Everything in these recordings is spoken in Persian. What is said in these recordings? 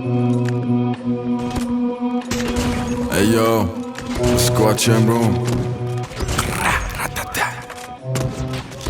Hey yo, squad champ room.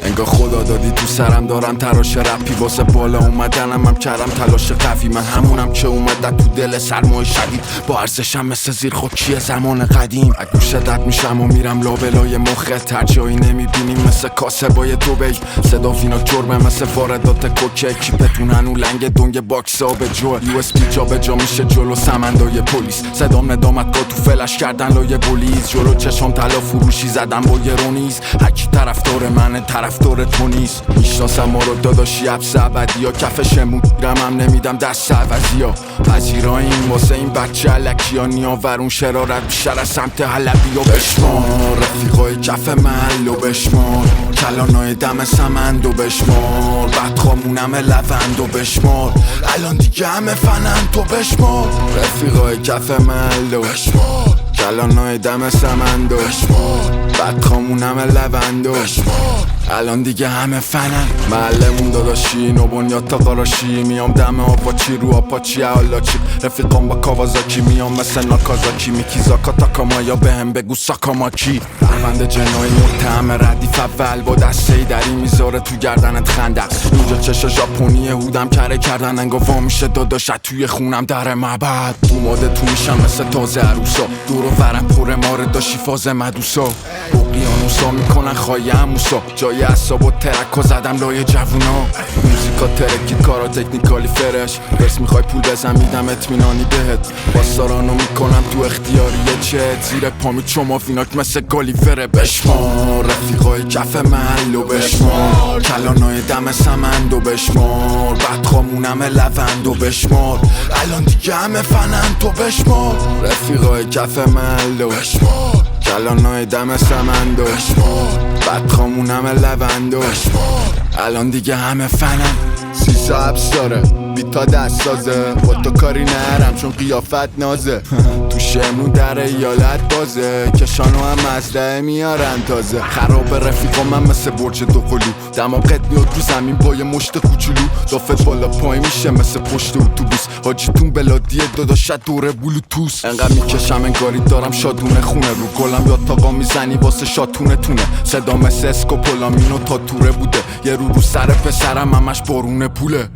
انگار خدا دادی تو سرم دارم تراش رپی واسه بالا اومدنم هم کردم تلاش قوی. من همونم که اومد تو دل سرمای شدید با ارزشم مثل زیر خاکی زمان قدیم. از گوش رد میشم و میرم لابلای مخت، هر جایی نمیبینیم مثل کاسبای دوبی. صدا فینا جرمه مثل واردات کوکه، کیپتون هنو لنگ دنگ باکس آب جو. یو اس پی جا به جا میشه جلو سمندای پلیس، صدام ندامت که تو فلش کردن لای بولیز. جلو چشام طلا فروشی زدم با یه رونیز، هرکی طرفدار منه طرفدار تو نیست. میشناسم ما رو داداشی حبس ابدی ها، کف شمودرم هم نمیدم دست عوضی ها. پذیراییم واسه این بچه علکی ها، نیاورون شرارت بیشتر از سمت حلبی ها. بشمار رفیقای کف محل و بشمار کلانای دم سمند و بشمار بدخامونم لوند و بشمار الان دیگه همه فنند تو بشمار. رفیقای کف محل و بشمار کلانای دم سمند و بشمار بدخامونم لوند و بشمار الان دیگه همه فنن. محلمون داداشی نو بنیاد تا قراشی، میام دم آپاچی رو آپاچی حالا چی. رفیقام با کاوازاکی میام مثل ناکازاکی، میکی زاکا تاکاما یا بهم بگو ساکاماکی. پرونده جنایی متهم ردیف اول با دسته دری میذاره تو گردنت خندق. اینجا چشا ژاپنی هودم کره کردن انگار وا میشه داداشت توی خونم در معبد. اوماده تو میشم مثل تازه عروسا، دور و برم پر ماره داشی فاز مدوسا. اقیانوسا میکنن خواهی هموسا، جای اصاب و ترک زدم لای جوونا. موزیکا ترکید کارا تکنیکالی فرش، برس میخوای پول بزن میدم اطمینانی بهت. باستارانو میکنم تو اختیاریه چت، زیر پامی چما فیناک مثل گالیوره. بشمار رفیقای کف محل و بشمار کلانای دم سمند و بشمار بدخامونم لوند و بشمار الان دیگه همه فنند تو بشمار. رفیقای کف محل و بشمار کلانای دم سمند و بشمار بدخامونم لوند و بشمار الان دیگه همه فنن. سیسا حبس داره بیتا دست سازه، با تو کاری نرم چون قیافت نازه. تو شمرون در ایالت بازه، کشانو هم مزرعه میارن تازه. خراب رفیقا من مثل برج دو قلو، دماغت میاد رو زمین با یه مشت کوچولو. دافت بالا پای میشه مثل پشت اتوبوس، حاجیتون بلادیه داداشت دوره بلوتوس. انقدر میکشم انگاری دارم شادونه خونه رو گلم، یاد تاقا میزنی واسه شاتونه تونه. صدا مثل اسکوپولامینو تا توره بوده، یه رو سر پسرم همش بارونه پوله.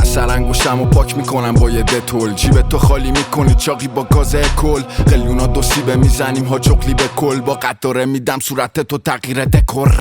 اثر انگوشم و پاک میکنم با یه دتول، جیب تو خالی میکنی چاقی با گاز کل. قلیونا دو سیبه میزنیم ها جغلی به کل، با قطاره میدم صورت تو تغییر دکور.